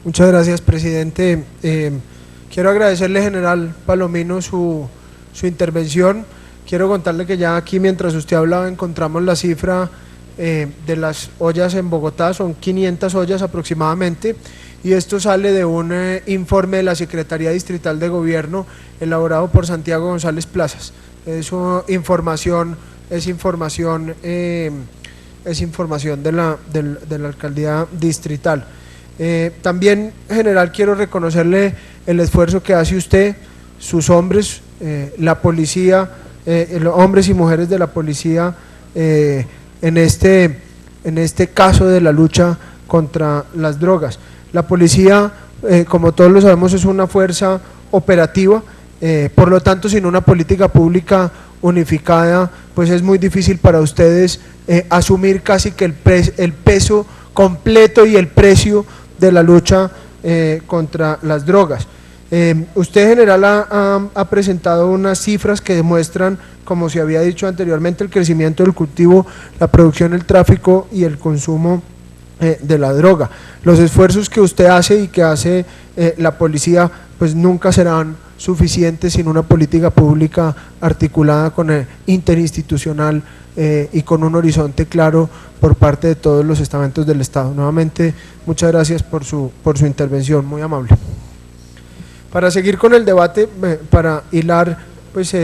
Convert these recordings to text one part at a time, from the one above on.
Muchas gracias, presidente. Quiero agradecerle, general Palomino, su intervención. Quiero contarle que ya aquí, mientras usted hablaba, encontramos la cifra de las ollas en Bogotá. Son 500 ollas aproximadamente, y esto sale de un informe de la Secretaría Distrital de Gobierno elaborado por Santiago González Plazas. Es información de la alcaldía distrital. También, general, quiero reconocerle el esfuerzo que hace usted, sus hombres, la policía, los hombres y mujeres de la policía en este caso de la lucha contra las drogas. La policía, como todos lo sabemos, es una fuerza operativa, por lo tanto, sin una política pública unificada, pues es muy difícil para ustedes asumir casi que el peso completo y el precio de la lucha contra las drogas. Usted, general, ha presentado unas cifras que demuestran, como se había dicho anteriormente, el crecimiento del cultivo, la producción, el tráfico y el consumo de la droga. Los esfuerzos que usted hace y que hace la policía, pues nunca serán suficientes sin una política pública articulada con el interinstitucional y con un horizonte claro por parte de todos los estamentos del Estado. Nuevamente, muchas gracias por su intervención, muy amable. Para seguir con el debate, para hilar, pues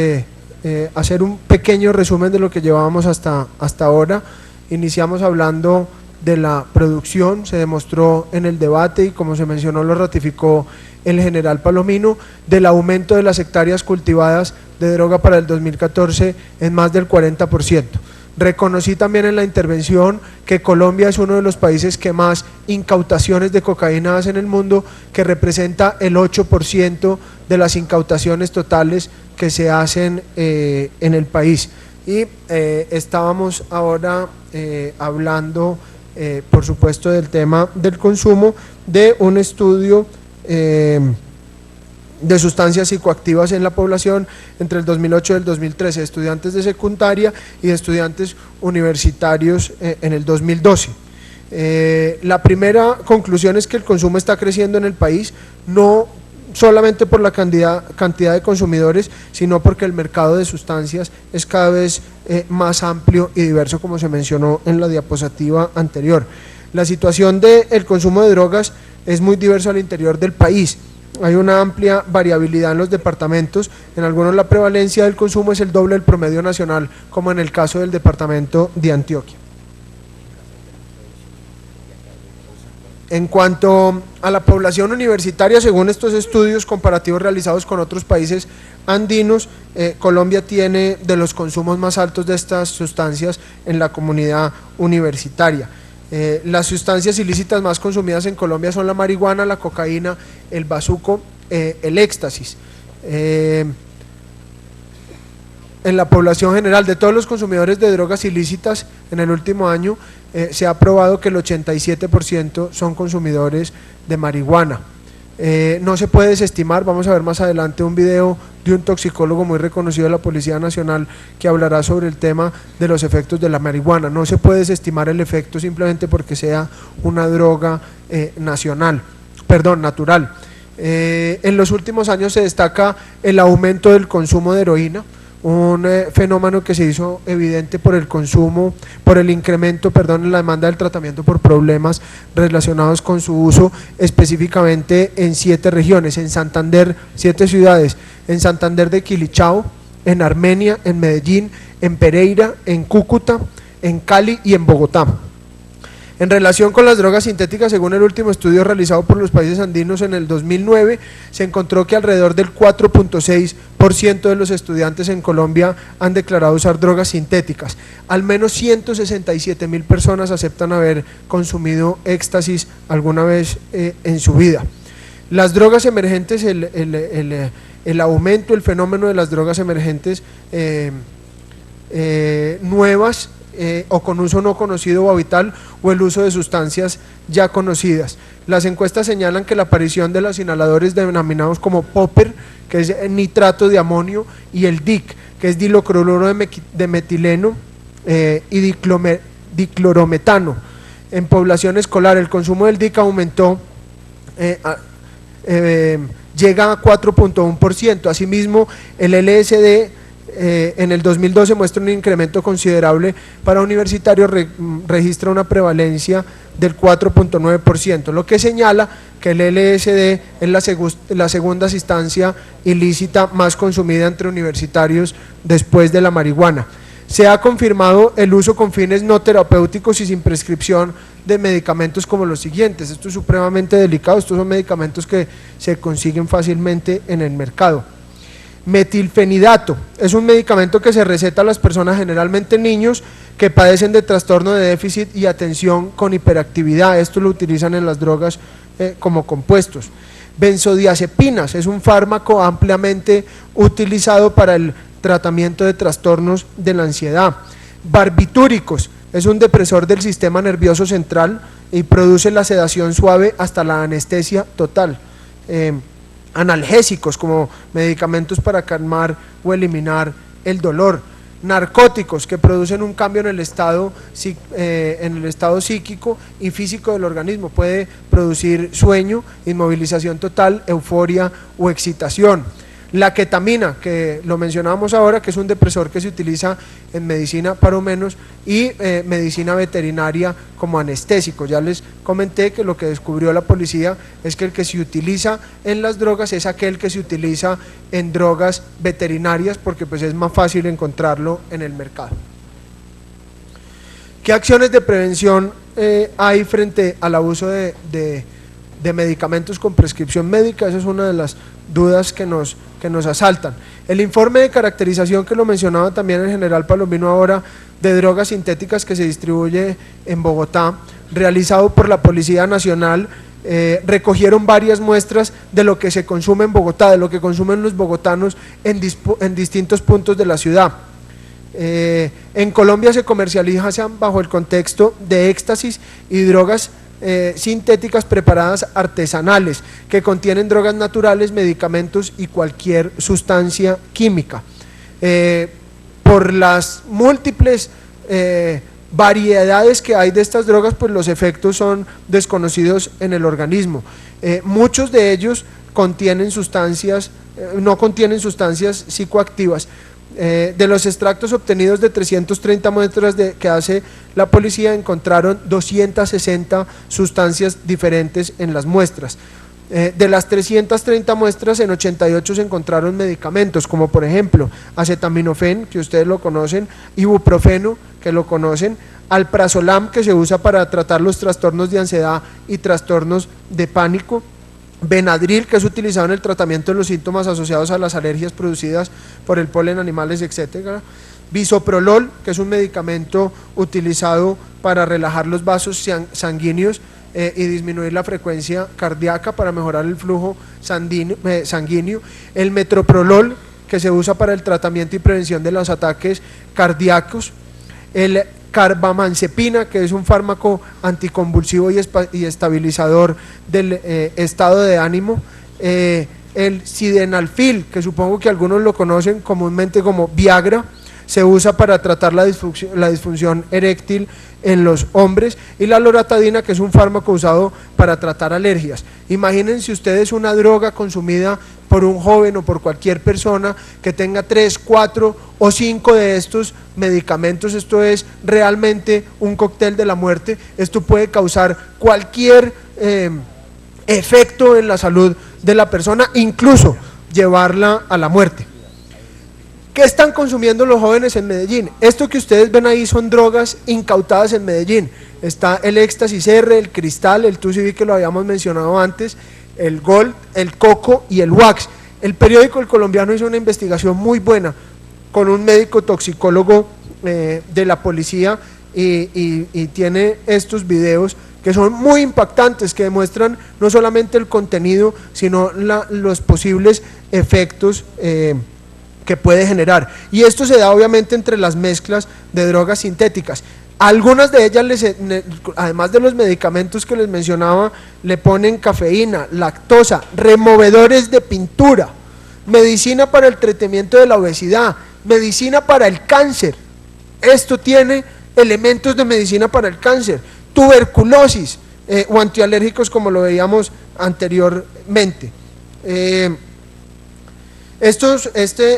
hacer un pequeño resumen de lo que llevábamos hasta ahora. Iniciamos hablando de la producción, se demostró en el debate y, como se mencionó, lo ratificó el general Palomino, del aumento de las hectáreas cultivadas de droga para el 2014 en más del 40%. Reconocí también en la intervención que Colombia es uno de los países que más incautaciones de cocaína hace en el mundo, que representa el 8% de las incautaciones totales que se hacen en el país. Y estábamos ahora hablando, por supuesto, del tema del consumo, de un estudio de sustancias psicoactivas en la población entre el 2008 y el 2013, estudiantes de secundaria y de estudiantes universitarios en el 2012. La primera conclusión es que el consumo está creciendo en el país, no solamente por la cantidad de consumidores, sino porque el mercado de sustancias es cada vez más amplio y diverso, como se mencionó en la diapositiva anterior. La situación del consumo de drogas es muy diversa al interior del país. Hay una amplia variabilidad en los departamentos. En algunos la prevalencia del consumo es el doble del promedio nacional, como en el caso del departamento de Antioquia. En cuanto a la población universitaria, según estos estudios comparativos realizados con otros países andinos, Colombia tiene de los consumos más altos de estas sustancias en la comunidad universitaria. Las sustancias ilícitas más consumidas en Colombia son la marihuana, la cocaína, el bazuco, el éxtasis. En la población general, de todos los consumidores de drogas ilícitas en el último año, se ha probado que el 87% son consumidores de marihuana. No se puede desestimar, vamos a ver más adelante un video de un toxicólogo muy reconocido de la Policía Nacional que hablará sobre el tema de los efectos de la marihuana. No se puede desestimar el efecto simplemente porque sea una droga natural. En los últimos años se destaca el aumento del consumo de heroína, un fenómeno que se hizo evidente por el incremento en la demanda del tratamiento por problemas relacionados con su uso, específicamente en 7 regiones, en Santander, 7 ciudades, en Santander de Quilichao, en Armenia, en Medellín, en Pereira, en Cúcuta, en Cali y en Bogotá. En relación con las drogas sintéticas, según el último estudio realizado por los países andinos en el 2009, se encontró que alrededor del 4.6% de los estudiantes en Colombia han declarado usar drogas sintéticas. Al menos 167.000 personas aceptan haber consumido éxtasis alguna vez en su vida. Las drogas emergentes, el aumento, el fenómeno de las drogas emergentes nuevas, o con uso no conocido o habitual, o el uso de sustancias ya conocidas. Las encuestas señalan que la aparición de los inhaladores denominados como popper, que es nitrato de amonio, y el DIC, que es dilocloruro de metileno y diclorometano. En población escolar, el consumo del DIC aumentó llega a 4.1%. Asimismo, el LSD en el 2012 muestra un incremento considerable para universitarios, registra una prevalencia del 4.9%, lo que señala que el LSD es la segunda sustancia ilícita más consumida entre universitarios después de la marihuana. Se ha confirmado el uso con fines no terapéuticos y sin prescripción de medicamentos como los siguientes. Esto es supremamente delicado, estos son medicamentos que se consiguen fácilmente en el mercado. Metilfenidato es un medicamento que se receta a las personas, generalmente niños, que padecen de trastorno de déficit y atención con hiperactividad. Esto lo utilizan en las drogas como compuestos. Benzodiazepinas es un fármaco ampliamente utilizado para el tratamiento de trastornos de la ansiedad. Barbitúricos es un depresor del sistema nervioso central y produce la sedación suave hasta la anestesia total. Analgésicos como medicamentos para calmar o eliminar el dolor. Narcóticos que producen un cambio en el estado psíquico y físico del organismo, puede producir sueño, inmovilización total, euforia o excitación. La ketamina, que lo mencionábamos ahora, que es un depresor que se utiliza en medicina para humanos y medicina veterinaria como anestésico. Ya les comenté que lo que descubrió la policía es que el que se utiliza en las drogas es aquel que se utiliza en drogas veterinarias, porque pues es más fácil encontrarlo en el mercado. ¿Qué acciones de prevención hay frente al abuso de medicamentos con prescripción médica? Esa es una de las dudas que nos asaltan. El informe de caracterización, que lo mencionaba también el general Palomino ahora, de drogas sintéticas que se distribuye en Bogotá, realizado por la Policía Nacional, recogieron varias muestras de lo que se consume en Bogotá, de lo que consumen los bogotanos en distintos puntos de la ciudad. En Colombia se comercializan bajo el contexto de éxtasis y drogas sintéticas preparadas artesanales que contienen drogas naturales, medicamentos y cualquier sustancia química. Por las múltiples variedades que hay de estas drogas, pues los efectos son desconocidos en el organismo. Muchos de ellos contienen sustancias, no contienen sustancias psicoactivas. De los extractos obtenidos de 330 muestras que hace la policía, encontraron 260 sustancias diferentes en las muestras. De las 330 muestras, en 88 se encontraron medicamentos, como por ejemplo acetaminofén, que ustedes lo conocen, ibuprofeno, que lo conocen, alprazolam, que se usa para tratar los trastornos de ansiedad y trastornos de pánico, Benadryl, que es utilizado en el tratamiento de los síntomas asociados a las alergias producidas por el polen, animales, etc. Bisoprolol, que es un medicamento utilizado para relajar los vasos sanguíneos y disminuir la frecuencia cardíaca para mejorar el flujo sanguíneo. El metoprolol, que se usa para el tratamiento y prevención de los ataques cardíacos. El carbamazepina, que es un fármaco anticonvulsivo y estabilizador del estado de ánimo. El sildenafil, que supongo que algunos lo conocen comúnmente como Viagra, se usa para tratar la disfunción eréctil en los hombres, y la loratadina, que es un fármaco usado para tratar alergias. Imagínense ustedes una droga consumida por un joven o por cualquier persona que tenga 3, 4 o 5 de estos medicamentos. Esto es realmente un cóctel de la muerte. Esto puede causar cualquier efecto en la salud de la persona, incluso llevarla a la muerte. ¿Qué están consumiendo los jóvenes en Medellín? Esto que ustedes ven ahí son drogas incautadas en Medellín. Está el éxtasis R, el cristal, el Tusiví, que lo habíamos mencionado antes, el Gold, el Coco y el Wax. El periódico El Colombiano hizo una investigación muy buena con un médico toxicólogo de la policía y tiene estos videos que son muy impactantes, que demuestran no solamente el contenido, sino los posibles efectos que puede generar. Y esto se da obviamente entre las mezclas de drogas sintéticas. Algunas de ellas, además de los medicamentos que les mencionaba, le ponen cafeína, lactosa, removedores de pintura, medicina para el tratamiento de la obesidad, medicina para el cáncer. Esto tiene elementos de medicina para el cáncer, tuberculosis o antialérgicos, como lo veíamos anteriormente.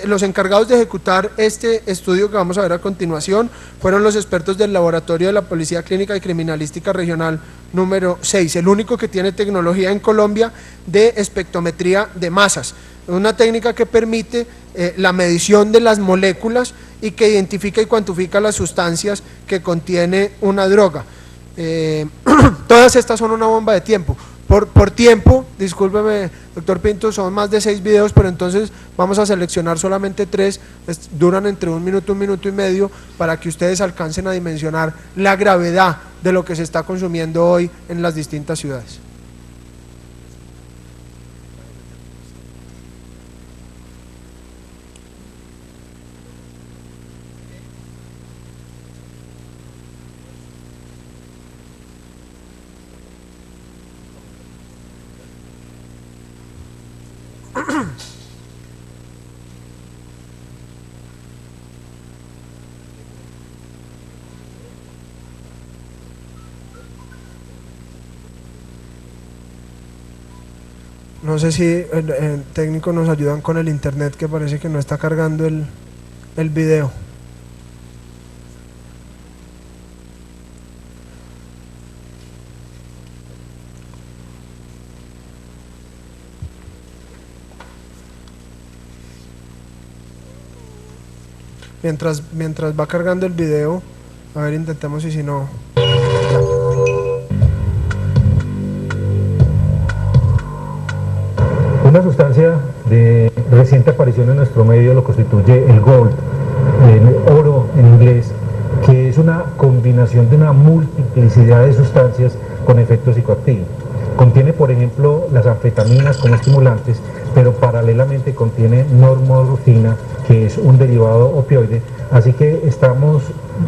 Los encargados de ejecutar este estudio que vamos a ver a continuación fueron los expertos del Laboratorio de la Policía Clínica y Criminalística Regional número 6, el único que tiene tecnología en Colombia de espectrometría de masas, una técnica que permite la medición de las moléculas y que identifica y cuantifica las sustancias que contiene una droga. Todas estas son una bomba de tiempo. Por tiempo, discúlpeme, doctor Pinto, son más de 6 videos, pero entonces vamos a seleccionar solamente 3, duran entre 1 minuto y medio, para que ustedes alcancen a dimensionar la gravedad de lo que se está consumiendo hoy en las distintas ciudades. No sé si el técnico nos ayudan con el internet, que parece que no está cargando el video. Mientras va cargando el video, a ver, intentemos, y si no... Una sustancia de reciente aparición en nuestro medio lo constituye el gold, el oro en inglés, que es una combinación de una multiplicidad de sustancias con efectos psicoactivos. Contiene, por ejemplo, las anfetaminas como estimulantes, pero paralelamente contiene normorfina, que es un derivado opioide, así que estamos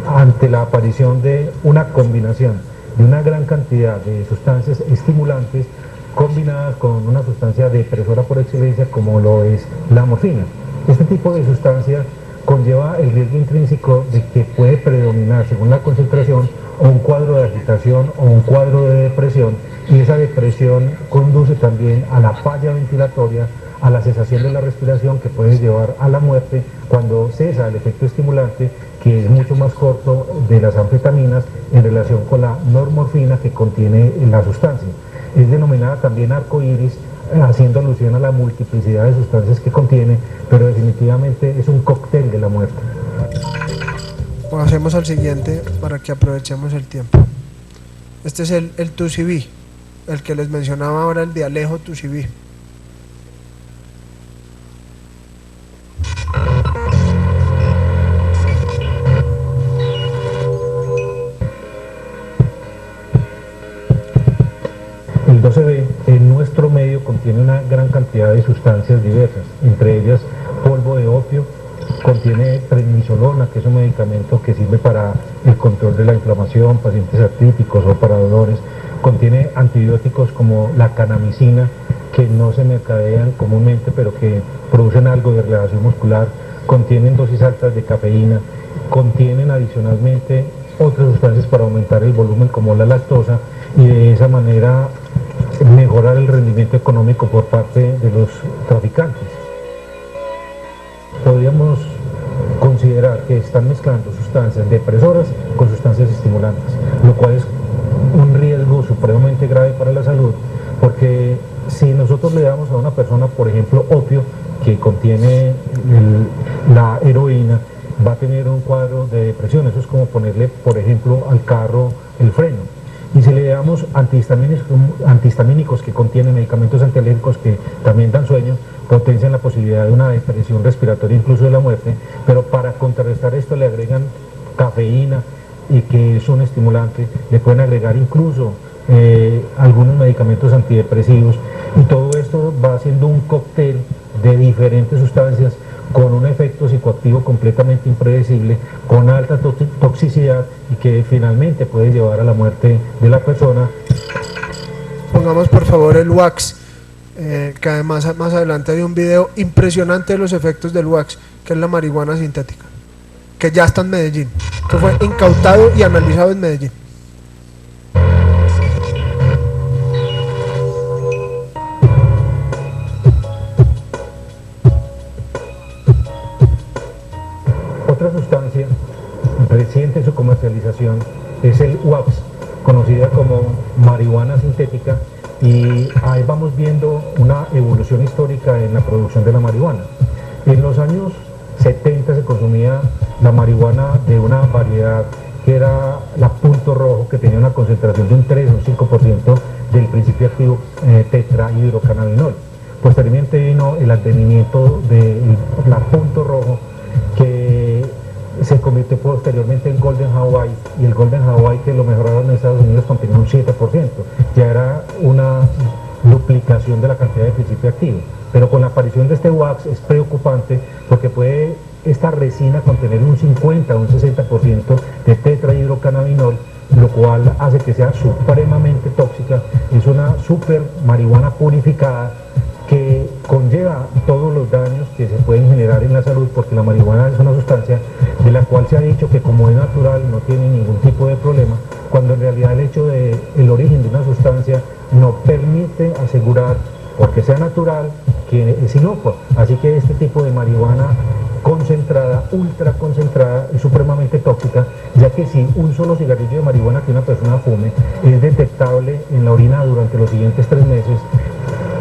ante la aparición de una combinación de una gran cantidad de sustancias estimulantes combinadas con una sustancia depresora por excelencia como lo es la morfina. Este tipo de sustancia conlleva el riesgo intrínseco de que puede predominar, según la concentración, o un cuadro de agitación o un cuadro de depresión, y esa depresión conduce también a la falla ventilatoria, a la cesación de la respiración, que puede llevar a la muerte cuando cesa el efecto estimulante, que es mucho más corto de las anfetaminas en relación con la normorfina que contiene la sustancia. Es denominada también arcoíris, haciendo alusión a la multiplicidad de sustancias que contiene, pero definitivamente es un cóctel de la muerte. Pasemos al siguiente para que aprovechemos el tiempo. Este es el Tusiví, el que les mencionaba ahora, el de Alejo Tusiví. El 12B en nuestro medio contiene una gran cantidad de sustancias diversas, entre ellas polvo de opio, contiene prednisolona, que es un medicamento que sirve para el control de la inflamación, pacientes artríticos o para dolores, contiene antibióticos como la canamicina, que no se mercadean comúnmente pero que producen algo de relajación muscular, contienen dosis altas de cafeína, contienen adicionalmente otras sustancias para aumentar el volumen como la lactosa, y de esa manera mejorar el rendimiento económico por parte de los traficantes. Podríamos considerar que están mezclando sustancias depresoras con sustancias estimulantes, lo cual es un riesgo supremamente grave para la salud, porque si nosotros le damos a una persona, por ejemplo, opio, que contiene la heroína, va a tener un cuadro de depresión. Eso es como ponerle, por ejemplo, al carro el freno. Y si le damos antihistamínicos que contienen medicamentos antialérgicos que también dan sueño, potencian la posibilidad de una depresión respiratoria, incluso de la muerte, pero para contrarrestar esto le agregan cafeína, y que es un estimulante, le pueden agregar incluso algunos medicamentos antidepresivos, y todo esto va haciendo un cóctel de diferentes sustancias con un efecto psicoactivo completamente impredecible, con alta toxicidad, y que finalmente puede llevar a la muerte de la persona. Pongamos por favor el wax, que además más adelante hay un video impresionante de los efectos del wax, que es la marihuana sintética, que ya está en Medellín, que fue incautado y analizado en Medellín. regulación es el WAPS, conocida como marihuana sintética, y ahí vamos viendo una evolución histórica en la producción de la marihuana. En los años 70 se consumía la marihuana de una variedad que era la punto rojo, que tenía una concentración de un 3 o un 5% del principio activo tetrahidrocannabinol. Posteriormente vino el advenimiento de la punto rojo, que se convirtió posteriormente en Golden Hawaii, y el Golden Hawaii, que lo mejoraron en Estados Unidos, contenía un 7%, ya era una duplicación de la cantidad de principio activo. Pero con la aparición de este wax es preocupante, porque puede esta resina contener un 50 o un 60% de tetrahidrocannabinol, lo cual hace que sea supremamente tóxica. Es una super marihuana purificada que conlleva todos los daños que se pueden generar en la salud, porque la marihuana es una sustancia de la cual se ha dicho que, como es natural, no tiene ningún tipo de problema, cuando en realidad el hecho del origen de una sustancia no permite asegurar, porque sea natural, que es inocua. Así que este tipo de marihuana concentrada, ultra concentrada, es supremamente tóxica, ya que si un solo cigarrillo de marihuana que una persona fume es detectable en la orina durante los siguientes 3 meses,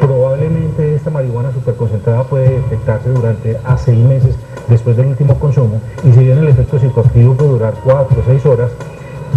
probablemente esta marihuana superconcentrada puede detectarse durante a 6 meses después del último consumo, y si bien el efecto psicoactivo puede durar 4 o 6 horas,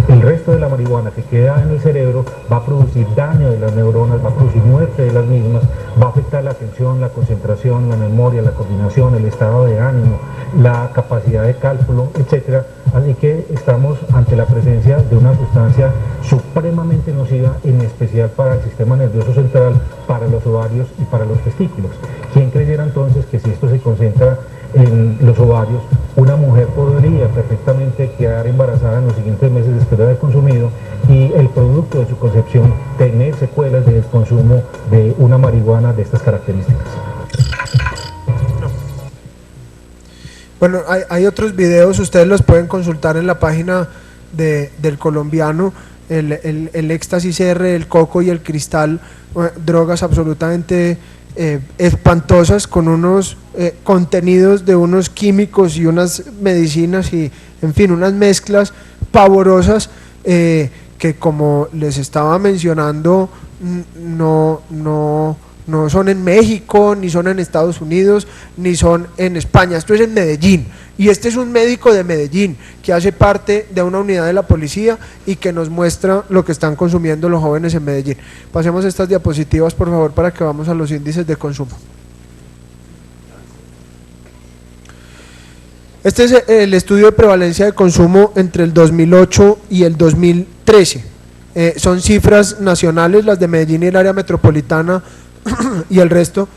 el resto de la marihuana que queda en el cerebro va a producir daño de las neuronas, va a producir muerte de las mismas, va a afectar la atención, la concentración, la memoria, la coordinación, el estado de ánimo, la capacidad de cálculo, etc. Así que estamos ante la presencia de una sustancia supremamente nociva, en especial para el sistema nervioso central, para los ovarios y para los testículos. ¿Quién creyera entonces que si esto se concentra en los ovarios, una mujer podría perfectamente quedar embarazada en los siguientes meses después de haber consumido, y el producto de su concepción tener secuelas del consumo de una marihuana de estas características? Bueno, hay otros videos, ustedes los pueden consultar en la página del colombiano, el éxtasis R, el coco y el cristal, drogas absolutamente espantosas, con unos contenidos de unos químicos y unas medicinas y, en fin, unas mezclas pavorosas, que, como les estaba mencionando, no son en México, ni son en Estados Unidos, ni son en España. Esto es en Medellín, y este es un médico de Medellín que hace parte de una unidad de la policía y que nos muestra lo que están consumiendo los jóvenes en Medellín. Pasemos estas diapositivas, por favor, para que vamos a los índices de consumo. Este es el estudio de prevalencia de consumo entre el 2008 y el 2013. Son cifras nacionales, las de Medellín y el área metropolitana, y el resto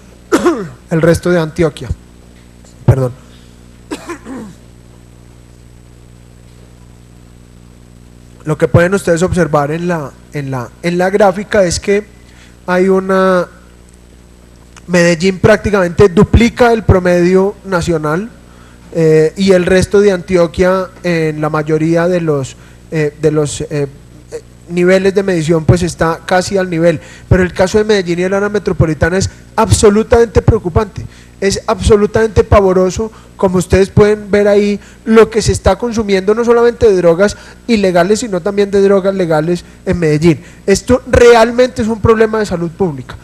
de Antioquia. Perdón. Lo que pueden ustedes observar en la gráfica es que hay una Medellín prácticamente duplica el promedio nacional, y el resto de Antioquia, en la mayoría de los niveles de medición, pues está casi al nivel. Pero el caso de Medellín y el área metropolitana es absolutamente preocupante, es absolutamente pavoroso, como ustedes pueden ver ahí, lo que se está consumiendo, no solamente de drogas ilegales, sino también de drogas legales en Medellín. Esto realmente es un problema de salud pública.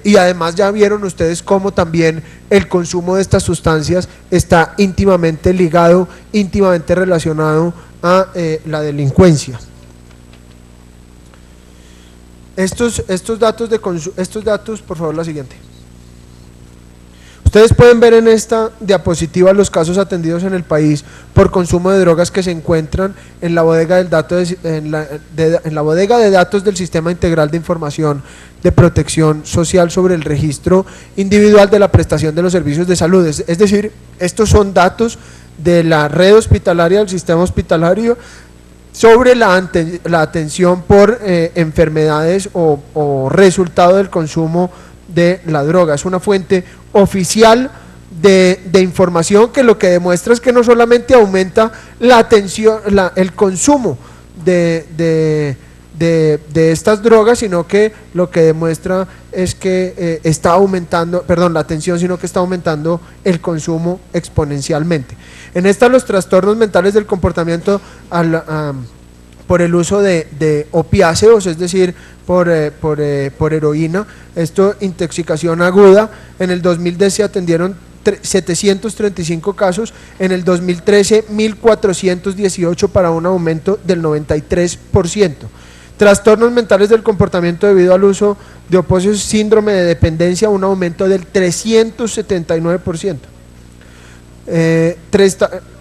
Y además ya vieron ustedes cómo también el consumo de estas sustancias está íntimamente ligado, íntimamente relacionado a la delincuencia. Estos datos, por favor, la siguiente. Ustedes pueden ver en esta diapositiva los casos atendidos en el país por consumo de drogas que se encuentran en la bodega de datos del Sistema Integral de Información de Protección Social sobre el registro individual de la prestación de los servicios de salud. Es decir, estos son datos de la red hospitalaria, del sistema hospitalario, sobre la atención por enfermedades o resultado del consumo de la droga. Es una fuente oficial de información que lo que demuestra es que no solamente aumenta la atención, el consumo de de estas drogas, sino que lo que demuestra es que está aumentando, perdón, la atención, sino que está aumentando el consumo exponencialmente. En estas, los trastornos mentales del comportamiento por el uso de opiáceos, es decir, por heroína, intoxicación aguda. En el 2010 se atendieron 735 casos, en el 2013 1418, para un aumento del 93%. Trastornos mentales del comportamiento debido al uso de opiáceos, síndrome de dependencia, un aumento del 379%.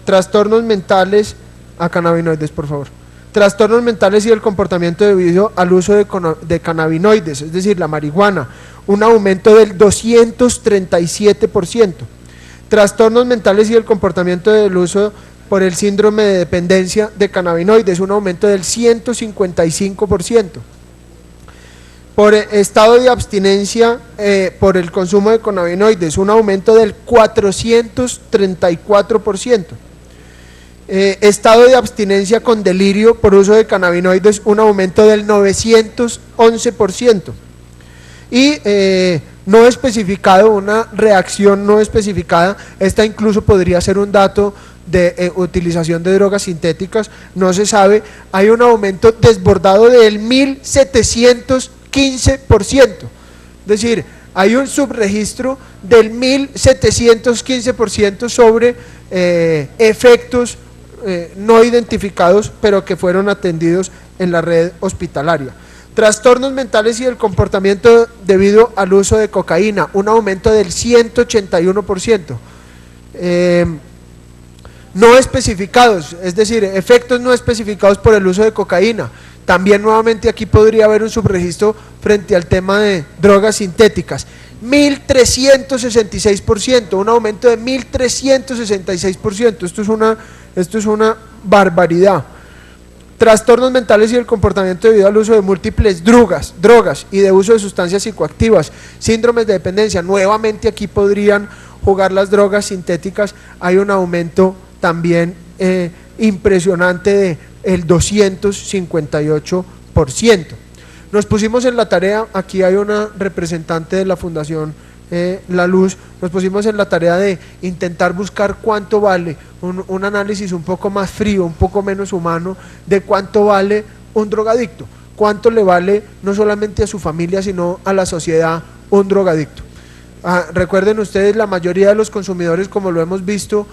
Trastornos mentales, a cannabinoides, por favor. Trastornos mentales y el comportamiento debido al uso de cannabinoides, es decir, la marihuana, un aumento del 237%. Trastornos mentales y el comportamiento del uso por el síndrome de dependencia de cannabinoides, un aumento del 155%. Por estado de abstinencia por el consumo de cannabinoides, un aumento del 434%. Estado de abstinencia con delirio por uso de cannabinoides, un aumento del 911%. Y no especificado, una reacción no especificada, esta incluso podría ser un dato de utilización de drogas sintéticas, no se sabe, hay un aumento desbordado del 1715%, es decir, hay un subregistro del 1715% sobre efectos no identificados, pero que fueron atendidos en la red hospitalaria. Trastornos mentales y el comportamiento debido al uso de cocaína, un aumento del 181%. No especificados, es decir, efectos no especificados por el uso de cocaína. También nuevamente aquí podría haber un subregistro frente al tema de drogas sintéticas. 1366%, un aumento de 1366%. Esto es una barbaridad. Trastornos mentales y el comportamiento debido al uso de múltiples drogas y de uso de sustancias psicoactivas, síndromes de dependencia. Nuevamente aquí podrían jugar las drogas sintéticas. Hay un aumento también impresionante del 258%. Nos pusimos en la tarea, aquí hay una representante de la Fundación La Luz, nos pusimos en la tarea de intentar buscar cuánto vale, un análisis un poco más frío, un poco menos humano, de cuánto vale un drogadicto, cuánto le vale no solamente a su familia, sino a la sociedad un drogadicto. Recuerden ustedes, la mayoría de los consumidores, como lo hemos visto,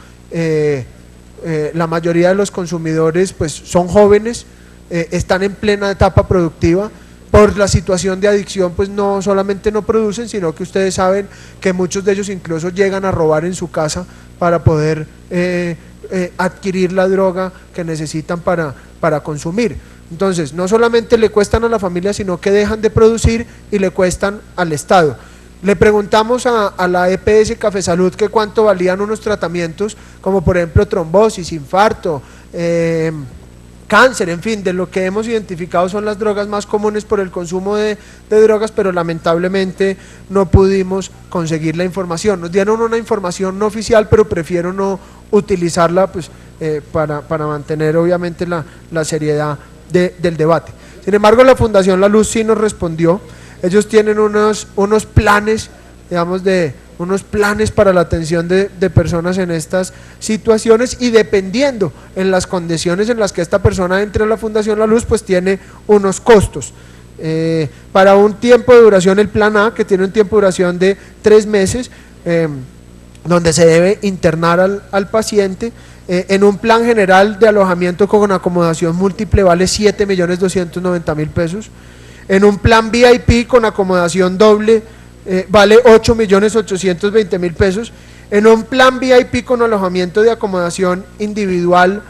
la mayoría de los consumidores pues son jóvenes, están en plena etapa productiva. Por la situación de adicción, pues no solamente no producen, sino que ustedes saben que muchos de ellos incluso llegan a robar en su casa para poder adquirir la droga que necesitan para consumir. Entonces, no solamente le cuestan a la familia, sino que dejan de producir y le cuestan al Estado. Le preguntamos a la EPS Café Salud que cuánto valían unos tratamientos, como por ejemplo trombosis, infarto, cáncer, en fin, de lo que hemos identificado son las drogas más comunes por el consumo de drogas, pero lamentablemente no pudimos conseguir la información. Nos dieron una información no oficial, pero prefiero no utilizarla pues, para mantener obviamente la seriedad del debate. Sin embargo, la Fundación La Luz sí nos respondió. Ellos tienen unos planes, digamos, unos planes para la atención de personas en estas situaciones, y dependiendo en las condiciones en las que esta persona entre a la Fundación La Luz, pues tiene unos costos. Para un tiempo de duración, el plan A, que tiene un tiempo de duración de 3 meses, donde se debe internar al paciente, en un plan general de alojamiento con acomodación múltiple vale 7.290.000 pesos, en un plan VIP con acomodación doble vale 8.820.000 pesos, en un plan VIP con alojamiento de acomodación individual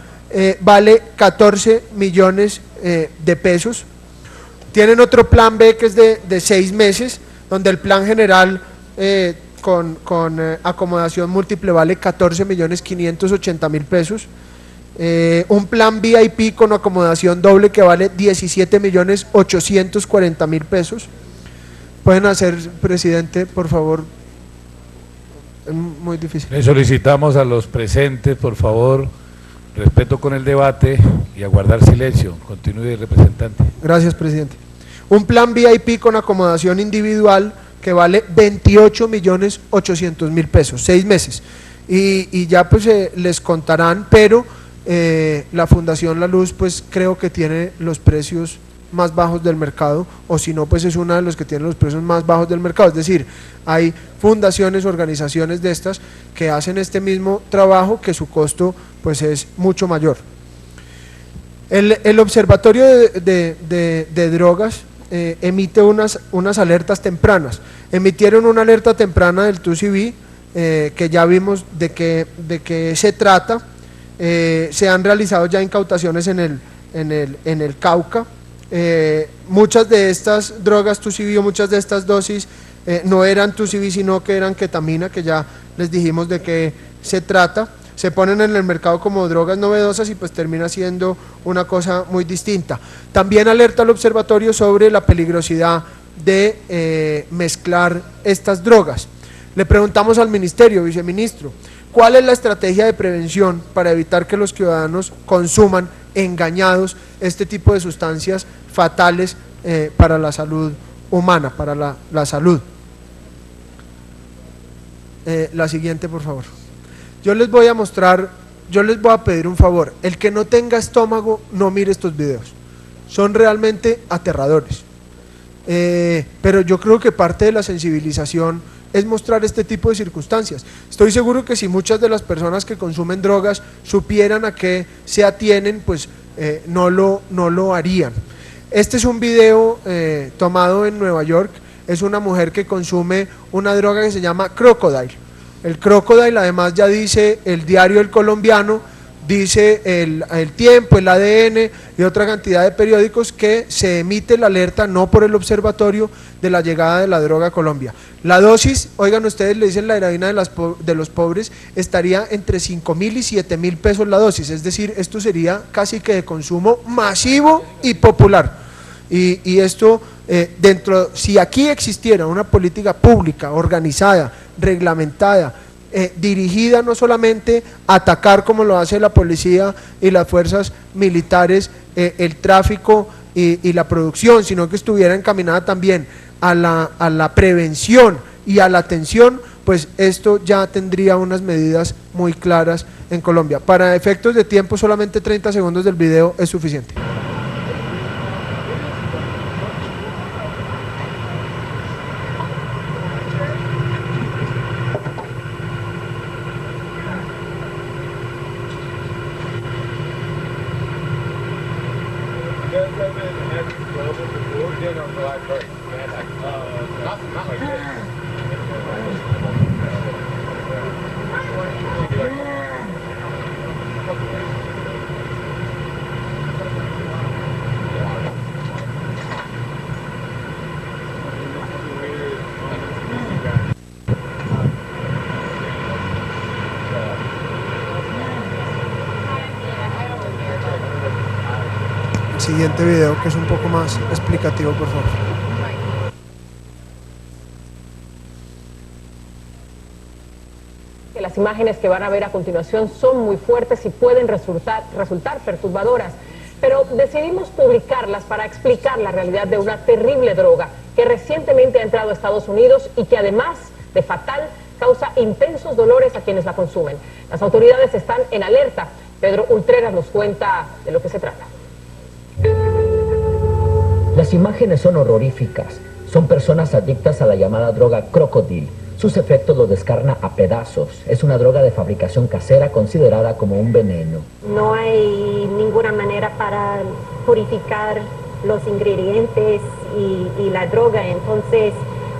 vale 14 millones de pesos. Tienen otro plan B que es de 6 meses, donde el plan general con acomodación múltiple vale 14.580.000 pesos. Un plan VIP con acomodación doble que vale 17.840.000 pesos. Pueden hacer, presidente, por favor. Es muy difícil. Le solicitamos a los presentes, por favor, respeto con el debate, y a guardar silencio. Continúe, representante. Gracias, presidente. Un plan VIP con acomodación individual que vale 28.800.000 pesos, 6 meses. Y ya pues les contarán, pero la Fundación La Luz pues creo que tiene los precios más bajos del mercado, o si no pues es una de los que tiene los precios más bajos del mercado. Es decir, hay fundaciones, organizaciones de estas que hacen este mismo trabajo, que su costo pues es mucho mayor. El Observatorio de Drogas emite unas alertas tempranas. Emitieron una alerta temprana del TUSIBI, que ya vimos de qué se trata. Se han realizado ya incautaciones en el Cauca. Muchas de estas drogas TUSIBI, muchas de estas dosis no eran TUSIBI, sino que eran ketamina, que ya les dijimos de qué se trata. Se ponen en el mercado como drogas novedosas y pues termina siendo una cosa muy distinta. También alerta al observatorio sobre la peligrosidad de mezclar estas drogas. Le preguntamos al ministerio, viceministro, ¿cuál es la estrategia de prevención para evitar que los ciudadanos consuman engañados este tipo de sustancias fatales para la salud humana, para la salud? La siguiente, por favor. Yo les voy a mostrar, yo les voy a pedir un favor. El que no tenga estómago, no mire estos videos. Son realmente aterradores. Pero yo creo que parte de la sensibilización es mostrar este tipo de circunstancias. Estoy seguro que si muchas de las personas que consumen drogas supieran a qué se atienen, pues no lo harían. Este es un video tomado en Nueva York. Es una mujer que consume una droga que se llama Crocodile. El Crocodile, además, ya dice el diario El Colombiano, dice el Tiempo, el ADN y otra cantidad de periódicos que se emite la alerta, no por el observatorio, de la llegada de la droga a Colombia. La dosis, oigan ustedes, le dicen la heroína de los pobres, estaría entre 5.000 y 7.000 pesos la dosis, es decir, esto sería casi que de consumo masivo y popular. Y esto, si aquí existiera una política pública, organizada, reglamentada, dirigida no solamente a atacar como lo hace la policía y las fuerzas militares, el tráfico y la producción, sino que estuviera encaminada también a la prevención y a la atención, pues esto ya tendría unas medidas muy claras en Colombia. Para efectos de tiempo, solamente 30 segundos del video es suficiente. Siguiente video, que es un poco más explicativo, por favor. Las imágenes que van a ver a continuación son muy fuertes y pueden resultar perturbadoras, pero decidimos publicarlas para explicar la realidad de una terrible droga que recientemente ha entrado a Estados Unidos y que además de fatal causa intensos dolores a quienes la consumen. Las autoridades están en alerta. Pedro Ultreras nos cuenta de lo que se trata. Las imágenes son horroríficas. Son personas adictas a la llamada droga Crocodile. Sus efectos los descarna a pedazos. Es una droga de fabricación casera considerada como un veneno. No hay ninguna manera para purificar los ingredientes y la droga, entonces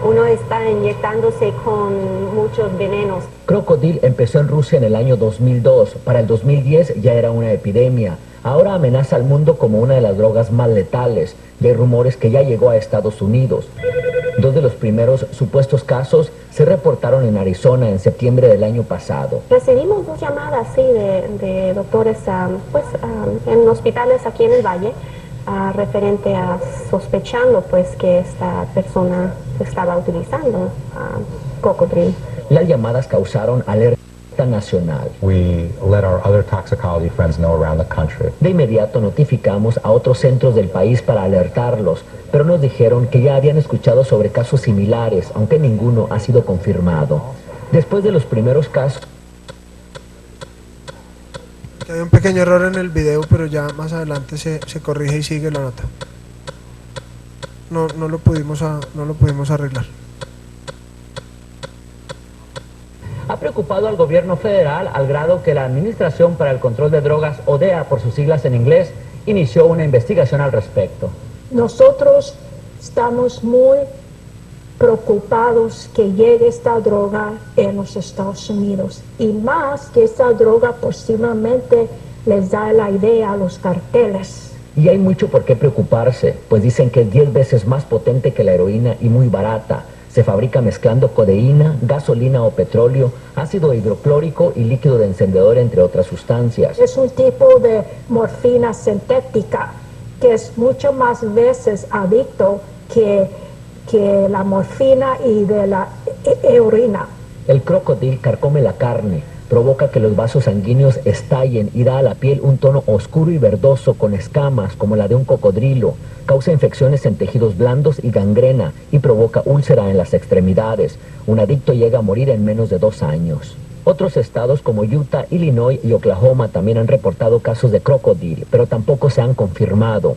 uno está inyectándose con muchos venenos. Crocodile empezó en Rusia en el año 2002. Para el 2010 ya era una epidemia. Ahora amenaza al mundo como una de las drogas más letales. Y hay rumores que ya llegó a Estados Unidos. Dos de los primeros supuestos casos se reportaron en Arizona en septiembre del año pasado. Recibimos dos llamadas de doctores en hospitales aquí en el Valle, referente a sospechando pues que esta persona estaba utilizando Crocodile. Las llamadas causaron alerta alerta nacional. We let our other toxicology friends know around the country. De inmediato notificamos a otros centros del país para alertarlos, pero nos dijeron que ya habían escuchado sobre casos similares, aunque ninguno ha sido confirmado. Después de los primeros casos... Hay un pequeño error en el video, pero ya más adelante se corrige y sigue la nota. No lo pudimos arreglar. Ha preocupado al gobierno federal al grado que la Administración para el Control de Drogas, ODEA por sus siglas en inglés, inició una investigación al respecto. Nosotros estamos muy preocupados que llegue esta droga en los Estados Unidos, y más que esta droga posiblemente les da la idea a los carteles. Y hay mucho por qué preocuparse, pues dicen que es 10 veces más potente que la heroína y muy barata. Se fabrica mezclando codeína, gasolina o petróleo, ácido hidroclórico y líquido de encendedor, entre otras sustancias. Es un tipo de morfina sintética que es mucho más veces adicto que la morfina y de la heroína. El crocodil carcome la carne, provoca que los vasos sanguíneos estallen y da a la piel un tono oscuro y verdoso con escamas como la de un cocodrilo, causa infecciones en tejidos blandos y gangrena y provoca úlcera en las extremidades. Un adicto llega a morir en menos de 2 años. Otros estados como Utah, Illinois y Oklahoma también han reportado casos de crocodil, pero tampoco se han confirmado.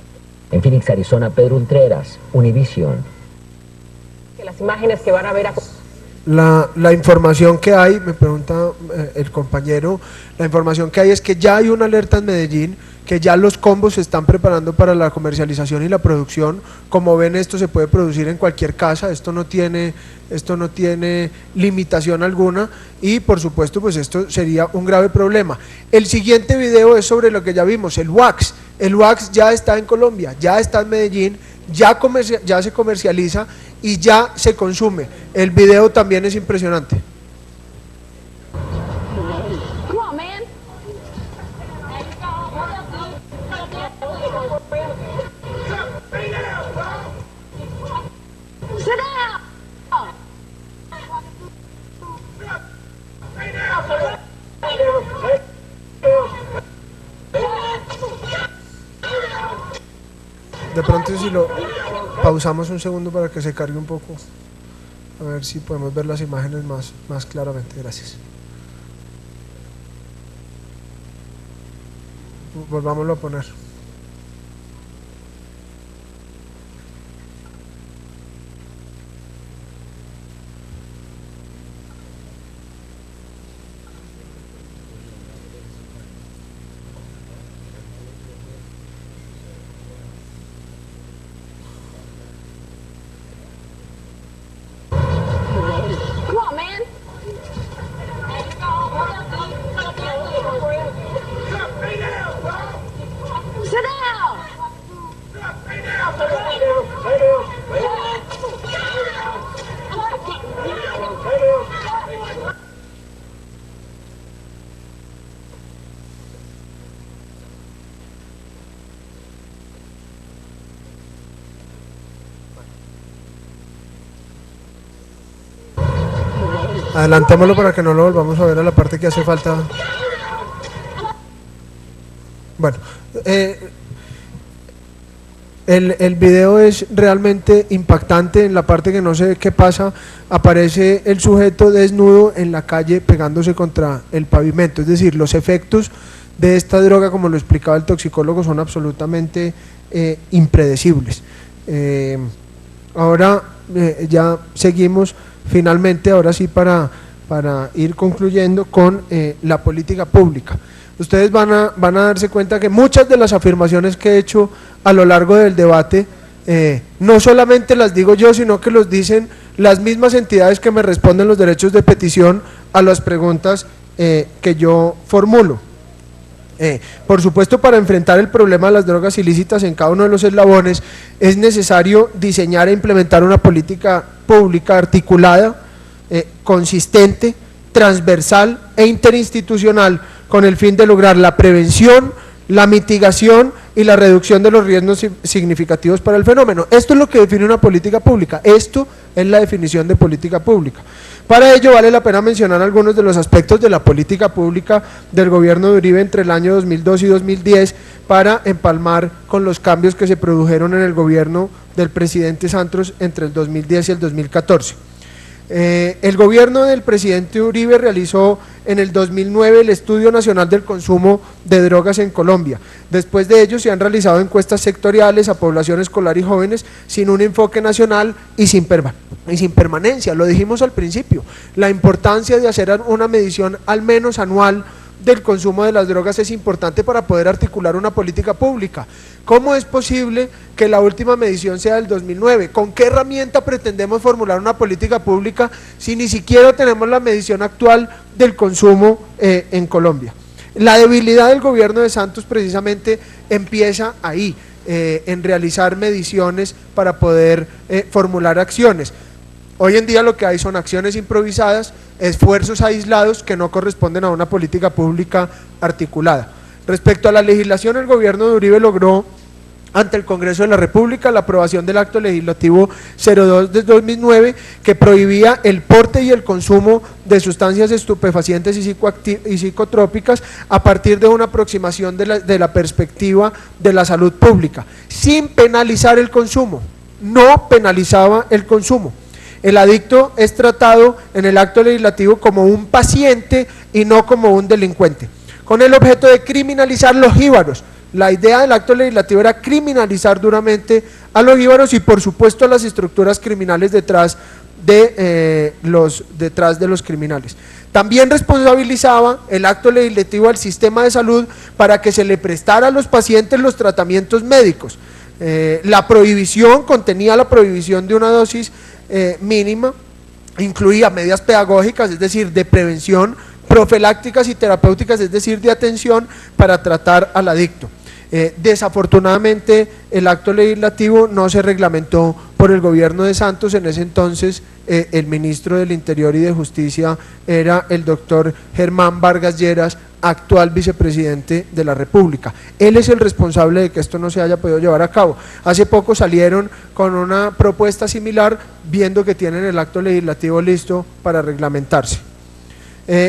En Phoenix, Arizona, Pedro Ultreras, Univision. Las imágenes que van a ver La información que hay, me pregunta el compañero, la información que hay es que ya hay una alerta en Medellín, que ya los combos se están preparando para la comercialización y la producción. Como ven, esto se puede producir en cualquier casa, esto no tiene limitación alguna, y por supuesto pues esto sería un grave problema. El siguiente video es sobre lo que ya vimos, el wax. El wax ya está en Colombia, ya está en Medellín, ya se comercializa y ya se consume. El video también es impresionante. De pronto, si lo pausamos un segundo para que se cargue un poco, a ver si podemos ver las imágenes más claramente. Gracias. Volvámoslo a poner. Adelantémoslo para que no lo volvamos a ver a la parte que hace falta. Bueno, el video es realmente impactante. En la parte que no sé qué pasa, aparece el sujeto desnudo en la calle pegándose contra el pavimento. Es decir, los efectos de esta droga, como lo explicaba el toxicólogo, son absolutamente impredecibles. Ahora ya seguimos finalmente, ahora sí, para ir concluyendo con la política pública. Ustedes van a darse cuenta que muchas de las afirmaciones que he hecho a lo largo del debate, no solamente las digo yo, sino que los dicen las mismas entidades que me responden los derechos de petición a las preguntas que yo formulo. Por supuesto, para enfrentar el problema de las drogas ilícitas en cada uno de los eslabones es necesario diseñar e implementar una política pública articulada, consistente, transversal e interinstitucional, con el fin de lograr la prevención, la mitigación y la reducción de los riesgos significativos para el fenómeno. Esto es lo que define una política pública, esto es la definición de política pública. Para ello vale la pena mencionar algunos de los aspectos de la política pública del gobierno de Uribe entre el año 2002 y 2010 para empalmar con los cambios que se produjeron en el gobierno del presidente Santos entre el 2010 y el 2014. El gobierno del presidente Uribe realizó en el 2009 el Estudio Nacional del Consumo de Drogas en Colombia. Después de ello se han realizado encuestas sectoriales a población escolar y jóvenes sin un enfoque nacional y sin permanencia. Lo dijimos al principio, la importancia de hacer una medición al menos anual del consumo de las drogas es importante para poder articular una política pública. ¿Cómo es posible que la última medición sea del 2009? ¿Con qué herramienta pretendemos formular una política pública si ni siquiera tenemos la medición actual del consumo en Colombia? La debilidad del gobierno de Santos precisamente empieza ahí, en realizar mediciones para poder formular acciones. Hoy en día lo que hay son acciones improvisadas, esfuerzos aislados que no corresponden a una política pública articulada. Respecto a la legislación, el gobierno de Uribe logró ante el Congreso de la República la aprobación del acto legislativo 02 de 2009 que prohibía el porte y el consumo de sustancias estupefacientes y psicotrópicas a partir de una aproximación de la perspectiva de la salud pública, sin penalizar el consumo, no penalizaba el consumo. El adicto es tratado en el acto legislativo como un paciente y no como un delincuente, con el objeto de criminalizar los jíbaros. La idea del acto legislativo era criminalizar duramente a los jíbaros y por supuesto a las estructuras criminales detrás de los criminales. También responsabilizaba el acto legislativo al sistema de salud para que se le prestara a los pacientes los tratamientos médicos. La prohibición contenía la prohibición de una dosis mínima, incluía medidas pedagógicas, es decir, de prevención, profilácticas y terapéuticas, es decir, de atención para tratar al adicto. Desafortunadamente el acto legislativo no se reglamentó por el gobierno de Santos. En ese entonces el ministro del Interior y de Justicia era el doctor Germán Vargas Lleras, actual vicepresidente de la República. Él es el responsable de que esto no se haya podido llevar a cabo. Hace poco salieron con una propuesta similar, viendo que tienen el acto legislativo listo para reglamentarse.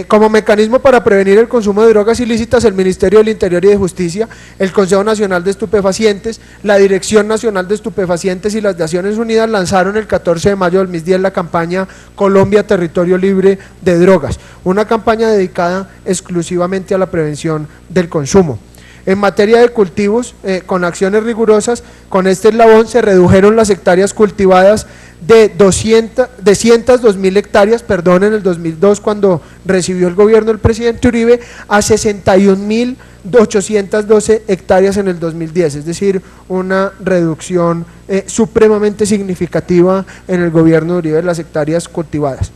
Como mecanismo para prevenir el consumo de drogas ilícitas, el Ministerio del Interior y de Justicia, el Consejo Nacional de Estupefacientes, la Dirección Nacional de Estupefacientes y las de Naciones Unidas lanzaron el 14 de mayo del 2010 la campaña Colombia Territorio Libre de Drogas, una campaña dedicada exclusivamente a la prevención del consumo. En materia de cultivos, con acciones rigurosas, con este eslabón se redujeron las hectáreas cultivadas de 102.000 hectáreas, en el 2002 cuando recibió el gobierno del presidente Uribe, a 61.812 hectáreas en el 2010, es decir, una reducción supremamente significativa en el gobierno de Uribe de las hectáreas cultivadas.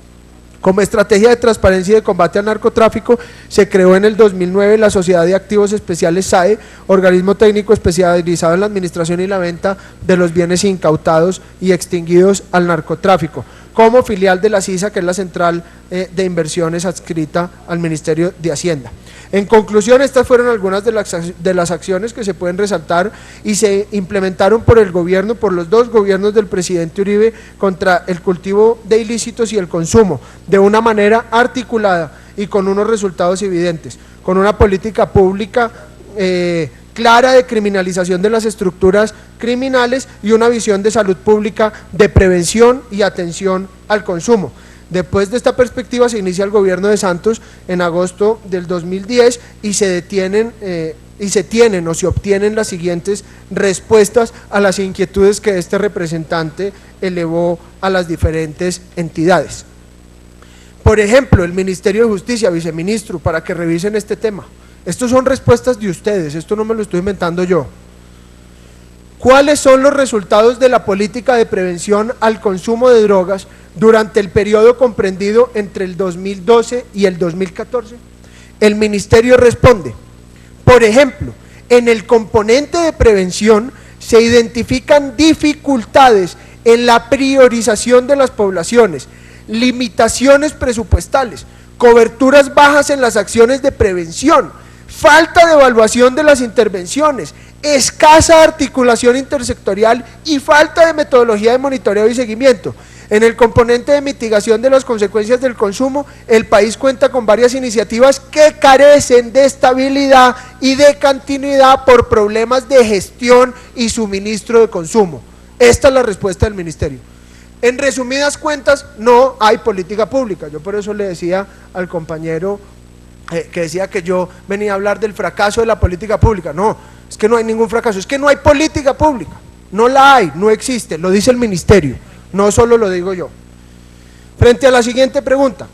Como estrategia de transparencia y de combate al narcotráfico, se creó en el 2009 la Sociedad de Activos Especiales SAE, organismo técnico especializado en la administración y la venta de los bienes incautados y extinguidos al narcotráfico, como filial de la CISA, que es la Central de Inversiones adscrita al Ministerio de Hacienda. En conclusión, estas fueron algunas de las acciones que se pueden resaltar y se implementaron por el gobierno, por los dos gobiernos del presidente Uribe contra el cultivo de ilícitos y el consumo, de una manera articulada y con unos resultados evidentes, con una política pública clara de criminalización de las estructuras criminales y una visión de salud pública de prevención y atención al consumo. Después de esta perspectiva se inicia el gobierno de Santos en agosto del 2010 y se obtienen las siguientes respuestas a las inquietudes que este representante elevó a las diferentes entidades. Por ejemplo, el Ministerio de Justicia, viceministro, para que revisen este tema. Estos son respuestas de ustedes, esto no me lo estoy inventando yo. ¿Cuáles son los resultados de la política de prevención al consumo de drogas durante el periodo comprendido entre el 2012 y el 2014? El Ministerio responde: por ejemplo, en el componente de prevención se identifican dificultades en la priorización de las poblaciones, limitaciones presupuestales, coberturas bajas en las acciones de prevención, falta de evaluación de las intervenciones, escasa articulación intersectorial y falta de metodología de monitoreo y seguimiento. En el componente de mitigación de las consecuencias del consumo, el país cuenta con varias iniciativas que carecen de estabilidad y de continuidad por problemas de gestión y suministro de consumo. Esta es la respuesta del ministerio. En resumidas cuentas, no hay política pública. Yo por eso le decía al compañero que decía que yo venía a hablar del fracaso de la política pública. No, es que no hay ningún fracaso, es que no hay política pública. No la hay, no existe, lo dice el ministerio. No solo lo digo yo. Frente a la siguiente pregunta,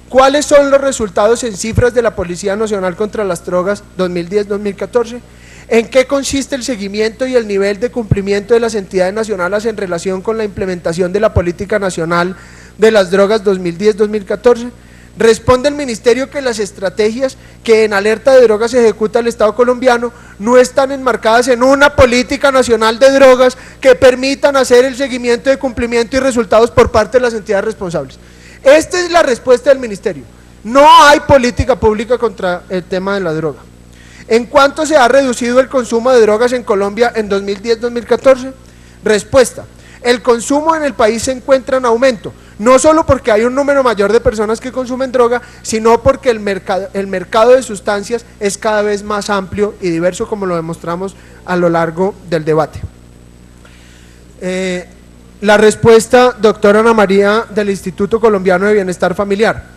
¿cuáles son los resultados en cifras de la Policía Nacional contra las Drogas 2010-2014? ¿En qué consiste el seguimiento y el nivel de cumplimiento de las entidades nacionales en relación con la implementación de la Política Nacional de las Drogas 2010-2014? Responde el ministerio que las estrategias que en alerta de drogas ejecuta el Estado colombiano no están enmarcadas en una política nacional de drogas que permitan hacer el seguimiento de cumplimiento y resultados por parte de las entidades responsables. Esta es la respuesta del ministerio. No hay política pública contra el tema de la droga. ¿En cuánto se ha reducido el consumo de drogas en Colombia en 2010-2014? Respuesta. El consumo en el país se encuentra en aumento, no solo porque hay un número mayor de personas que consumen droga, sino porque el mercado de sustancias es cada vez más amplio y diverso, como lo demostramos a lo largo del debate. La respuesta, doctora Ana María, del Instituto Colombiano de Bienestar Familiar.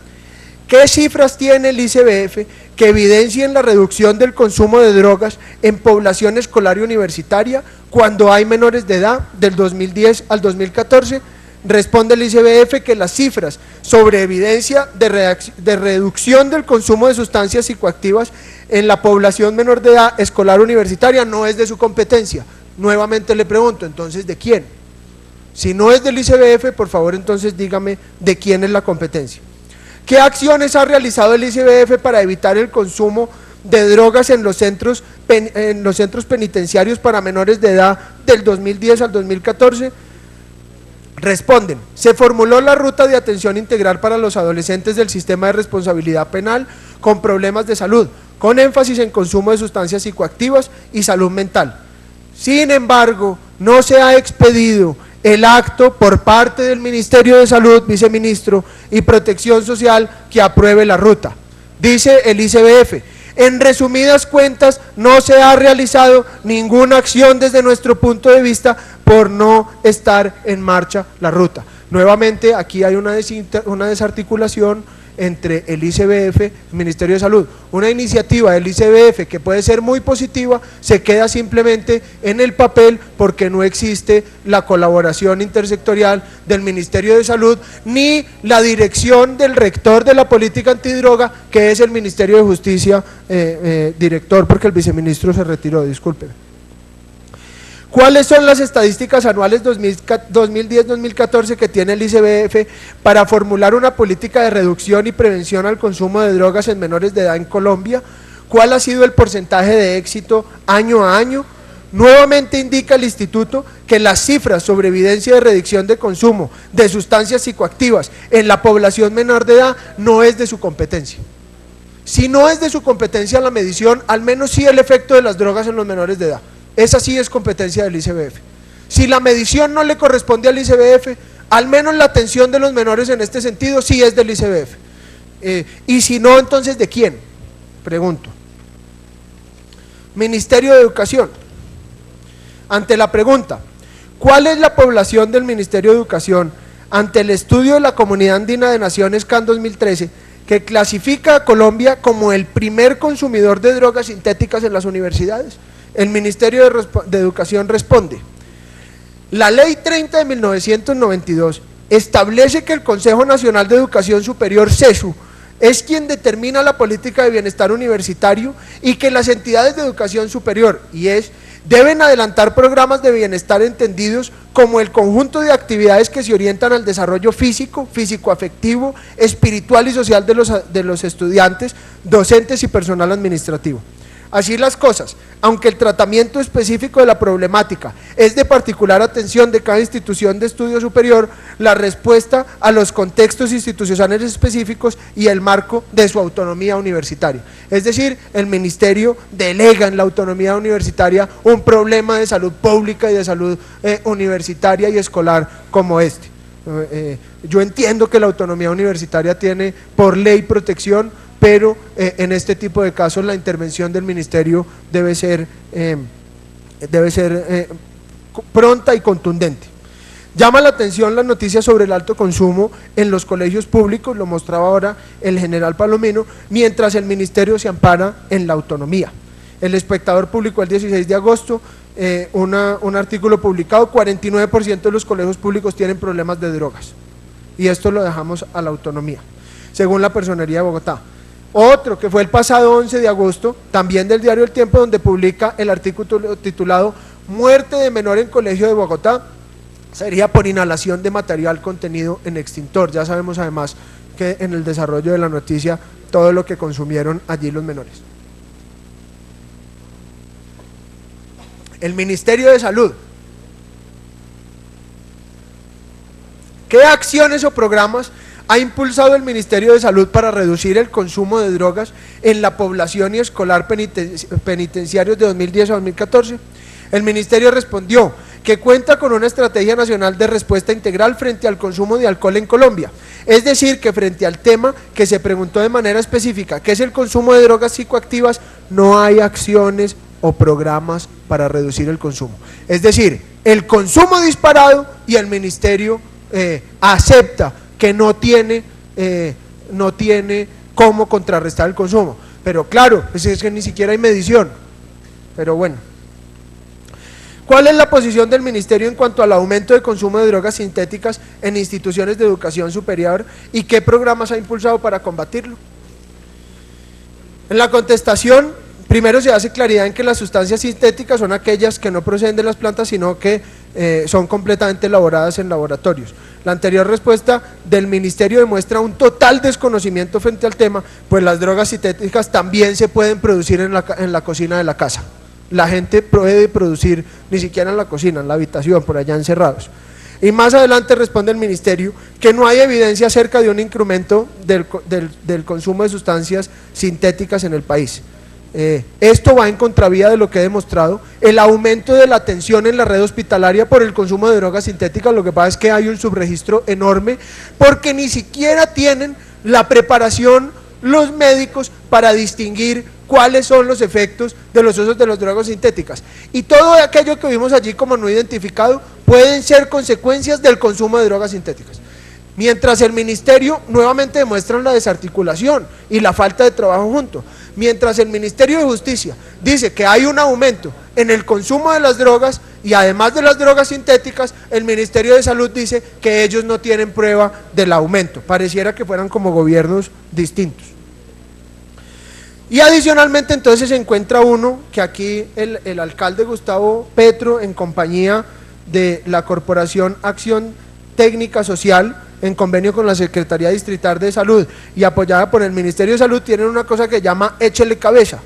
¿Qué cifras tiene el ICBF que evidencien la reducción del consumo de drogas en población escolar y universitaria cuando hay menores de edad del 2010 al 2014? Responde el ICBF que las cifras sobre evidencia de reducción del consumo de sustancias psicoactivas en la población menor de edad escolar universitaria no es de su competencia. Nuevamente le pregunto, entonces, ¿de quién? Si no es del ICBF, por favor, entonces dígame de quién es la competencia. ¿Qué acciones ha realizado el ICBF para evitar el consumo de drogas en los centros penitenciarios para menores de edad del 2010 al 2014? Responden, se formuló la ruta de atención integral para los adolescentes del sistema de responsabilidad penal con problemas de salud, con énfasis en consumo de sustancias psicoactivas y salud mental. Sin embargo, no se ha expedido el acto por parte del Ministerio de Salud, viceministro, y Protección Social que apruebe la ruta. Dice el ICBF, en resumidas cuentas, no se ha realizado ninguna acción desde nuestro punto de vista por no estar en marcha la ruta. Nuevamente, aquí hay una desarticulación entre el ICBF y el Ministerio de Salud. Una iniciativa del ICBF que puede ser muy positiva, se queda simplemente en el papel porque no existe la colaboración intersectorial del Ministerio de Salud, ni la dirección del rector de la política antidroga, que es el Ministerio de Justicia, director, porque el viceministro se retiró, discúlpeme. ¿Cuáles son las estadísticas anuales 2010-2014 que tiene el ICBF para formular una política de reducción y prevención al consumo de drogas en menores de edad en Colombia? ¿Cuál ha sido el porcentaje de éxito año a año? Nuevamente indica el instituto que las cifras sobre evidencia de reducción de consumo de sustancias psicoactivas en la población menor de edad no es de su competencia. Si no es de su competencia la medición, al menos sí el efecto de las drogas en los menores de edad. Esa sí es competencia del ICBF. Si la medición no le corresponde al ICBF, al menos la atención de los menores en este sentido sí es del ICBF. Y si no, entonces, ¿de quién? Pregunto. Ministerio de Educación. Ante la pregunta, ¿cuál es la población del Ministerio de Educación ante el estudio de la Comunidad Andina de Naciones CAN 2013, que clasifica a Colombia como el primer consumidor de drogas sintéticas en las universidades? El Ministerio de Educación responde, la Ley 30 de 1992 establece que el Consejo Nacional de Educación Superior, CESU, es quien determina la política de bienestar universitario y que las entidades de educación superior, deben adelantar programas de bienestar entendidos como el conjunto de actividades que se orientan al desarrollo físico, físico-afectivo, espiritual y social de los estudiantes, docentes y personal administrativo. Así las cosas, aunque el tratamiento específico de la problemática es de particular atención de cada institución de estudio superior, la respuesta a los contextos institucionales específicos y el marco de su autonomía universitaria. Es decir, el ministerio delega en la autonomía universitaria un problema de salud pública y de salud universitaria y escolar como este. Yo entiendo que la autonomía universitaria tiene por ley protección, pero en este tipo de casos la intervención del ministerio debe ser pronta y contundente. Llama la atención las noticias sobre el alto consumo en los colegios públicos, lo mostraba ahora el general Palomino, mientras el ministerio se ampara en la autonomía. El Espectador publicó el 16 de agosto un artículo publicado: 49% de los colegios públicos tienen problemas de drogas, y esto lo dejamos a la autonomía, según la Personería de Bogotá. Otro que fue el pasado 11 de agosto, también del diario El Tiempo, donde publica el artículo titulado "Muerte de menor en colegio de Bogotá sería por inhalación de material contenido en extintor". Ya sabemos además que en el desarrollo de la noticia todo lo que consumieron allí los menores. El Ministerio de Salud. ¿Qué acciones o programas ha impulsado el Ministerio de Salud para reducir el consumo de drogas en la población y escolar penitenciarios de 2010 a 2014? El Ministerio respondió que cuenta con una estrategia nacional de respuesta integral frente al consumo de alcohol en Colombia. Es decir, que frente al tema que se preguntó de manera específica, que es el consumo de drogas psicoactivas, no hay acciones o programas para reducir el consumo. Es decir, el consumo disparado, y el Ministerio acepta que no tiene cómo contrarrestar el consumo. Pero claro, pues es que ni siquiera hay medición. Pero bueno. ¿Cuál es la posición del Ministerio en cuanto al aumento de consumo de drogas sintéticas en instituciones de educación superior y qué programas ha impulsado para combatirlo? En la contestación, primero se hace claridad en que las sustancias sintéticas son aquellas que no proceden de las plantas, sino que son completamente elaboradas en laboratorios. La anterior respuesta del Ministerio demuestra un total desconocimiento frente al tema, pues las drogas sintéticas también se pueden producir en la cocina de la casa. La gente puede producir, ni siquiera en la cocina, en la habitación, por allá encerrados. Y más adelante responde el Ministerio que no hay evidencia acerca de un incremento del consumo de sustancias sintéticas en el país. Esto va en contravía de lo que he demostrado, el aumento de la atención en la red hospitalaria por el consumo de drogas sintéticas. Lo que pasa es que hay un subregistro enorme, porque ni siquiera tienen la preparación los médicos para distinguir cuáles son los efectos de los usos de las drogas sintéticas, y todo aquello que vimos allí como no identificado pueden ser consecuencias del consumo de drogas sintéticas. Mientras el Ministerio nuevamente demuestra la desarticulación y la falta de trabajo junto, mientras el Ministerio de Justicia dice que hay un aumento en el consumo de las drogas y además de las drogas sintéticas, el Ministerio de Salud dice que ellos no tienen prueba del aumento. Pareciera que fueran como gobiernos distintos. Y adicionalmente entonces se encuentra uno que aquí el alcalde Gustavo Petro, en compañía de la Corporación Acción Técnica Social, en convenio con la Secretaría Distrital de Salud y apoyada por el Ministerio de Salud, tienen una cosa que llama Échele Cabeza.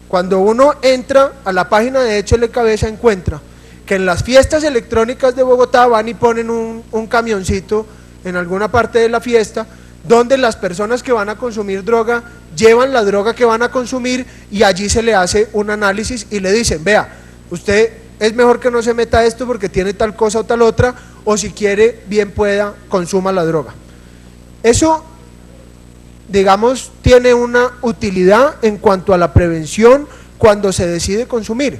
Cuando uno entra a la página de Échele Cabeza, encuentra que en las fiestas electrónicas de Bogotá van y ponen un camioncito en alguna parte de la fiesta, donde las personas que van a consumir droga llevan la droga que van a consumir, y allí se le hace un análisis y le dicen: vea, usted es mejor que no se meta esto porque tiene tal cosa o tal otra, o si quiere, bien pueda, consuma la droga. Eso, digamos, tiene una utilidad en cuanto a la prevención cuando se decide consumir,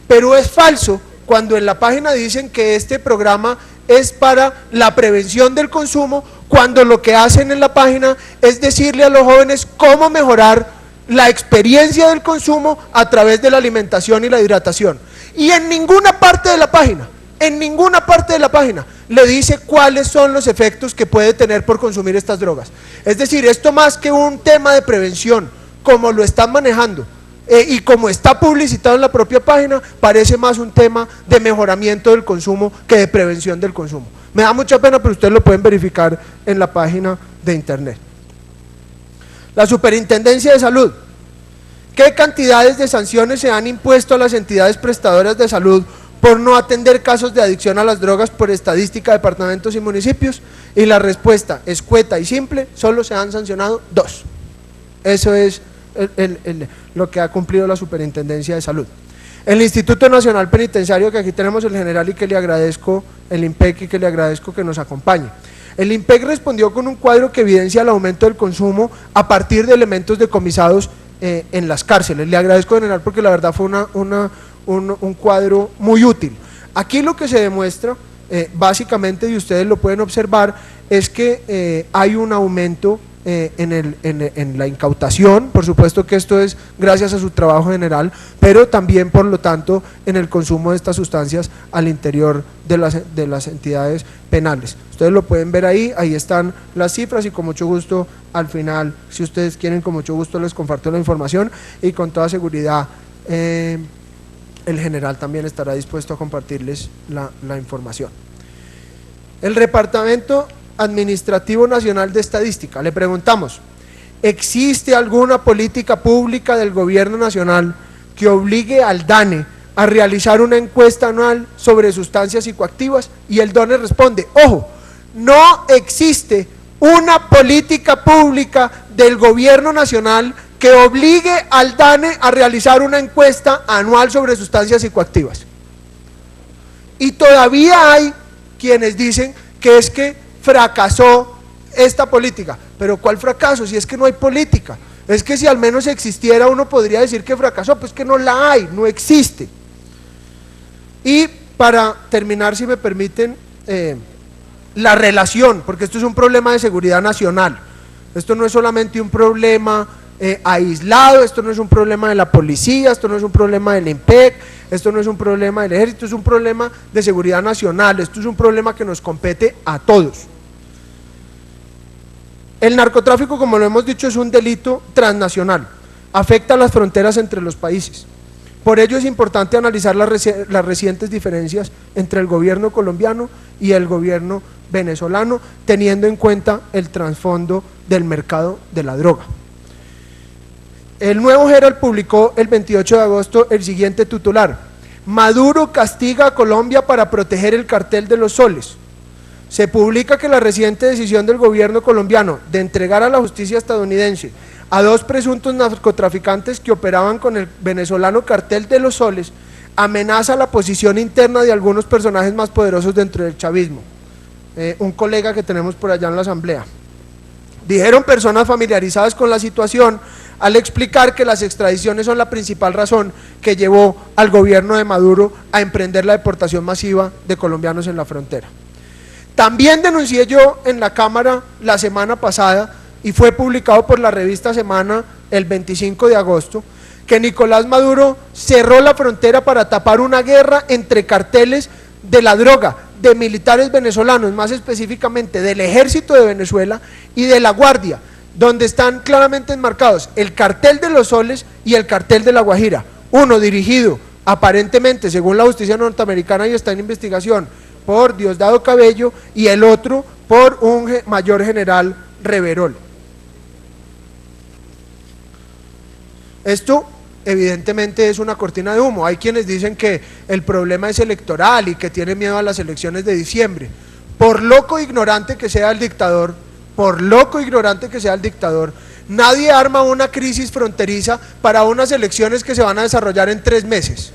pero es falso cuando en la página dicen que este programa es para la prevención del consumo, cuando lo que hacen en la página es decirle a los jóvenes cómo mejorar la experiencia del consumo a través de la alimentación y la hidratación. Y en ninguna parte de la página, le dice cuáles son los efectos que puede tener por consumir estas drogas. Es decir, esto más que un tema de prevención, como lo están manejando, y como está publicitado en la propia página, parece más un tema de mejoramiento del consumo que de prevención del consumo. Me da mucha pena, pero ustedes lo pueden verificar en la página de internet. La Superintendencia de Salud. ¿Qué cantidades de sanciones se han impuesto a las entidades prestadoras de salud por no atender casos de adicción a las drogas por estadística de departamentos y municipios? Y la respuesta escueta y simple: solo se han sancionado 2. Eso es lo que ha cumplido la Superintendencia de Salud. El Instituto Nacional Penitenciario, que aquí tenemos el general y que le agradezco, el INPEC, y que le agradezco que nos acompañe. El INPEC respondió con un cuadro que evidencia el aumento del consumo a partir de elementos decomisados en las cárceles. Le agradezco, general, porque la verdad fue un cuadro muy útil. Aquí lo que se demuestra, básicamente, y ustedes lo pueden observar, es que hay un aumento en la incautación. Por supuesto que esto es gracias a su trabajo general, pero también, por lo tanto, en el consumo de estas sustancias al interior de las entidades penales. Ustedes lo pueden ver ahí están las cifras, y con mucho gusto al final, si ustedes quieren, con mucho gusto les comparto la información, y con toda seguridad el general también estará dispuesto a compartirles la información. El Departamento Administrativo Nacional de Estadística, le preguntamos: ¿existe alguna política pública del gobierno nacional que obligue al DANE a realizar una encuesta anual sobre sustancias psicoactivas? Y el DANE responde: ojo, no existe una política pública del gobierno nacional que obligue al DANE a realizar una encuesta anual sobre sustancias psicoactivas. Y todavía hay quienes dicen que es que fracasó esta política. Pero ¿cuál fracaso? Si es que no hay política. Es que si al menos existiera, uno podría decir que fracasó. Pues que no la hay, no existe. Y para terminar, si me permiten, la relación, porque esto es un problema de seguridad nacional. Esto no es solamente un problema aislado, esto no es un problema de la policía, esto no es un problema del INPEC, esto no es un problema del ejército, es un problema de seguridad nacional. Esto es un problema que nos compete a todos. El narcotráfico, como lo hemos dicho, es un delito transnacional, afecta las fronteras entre los países. Por ello es importante analizar las recientes diferencias entre el gobierno colombiano y el gobierno venezolano, teniendo en cuenta el trasfondo del mercado de la droga. El Nuevo Herald publicó el 28 de agosto el siguiente titular: Maduro castiga a Colombia para proteger el cartel de los soles. Se publica que la reciente decisión del gobierno colombiano de entregar a la justicia estadounidense a 2 presuntos narcotraficantes que operaban con el venezolano cartel de los soles amenaza la posición interna de algunos personajes más poderosos dentro del chavismo. Un colega que tenemos por allá en la asamblea. Dijeron personas familiarizadas con la situación al explicar que las extradiciones son la principal razón que llevó al gobierno de Maduro a emprender la deportación masiva de colombianos en la frontera. También denuncié yo en la Cámara la semana pasada, y fue publicado por la revista Semana el 25 de agosto, que Nicolás Maduro cerró la frontera para tapar una guerra entre carteles de la droga, de militares venezolanos, más específicamente del Ejército de Venezuela y de la Guardia, donde están claramente enmarcados el cartel de los soles y el cartel de la Guajira, uno dirigido aparentemente, según la justicia norteamericana y está en investigación, por Diosdado Cabello, y el otro por un mayor general Reverol. Esto evidentemente es una cortina de humo. Hay quienes dicen que el problema es electoral y que tiene miedo a las elecciones de diciembre. Por loco ignorante que sea el dictador, nadie arma una crisis fronteriza para unas elecciones que se van a desarrollar en 3 meses.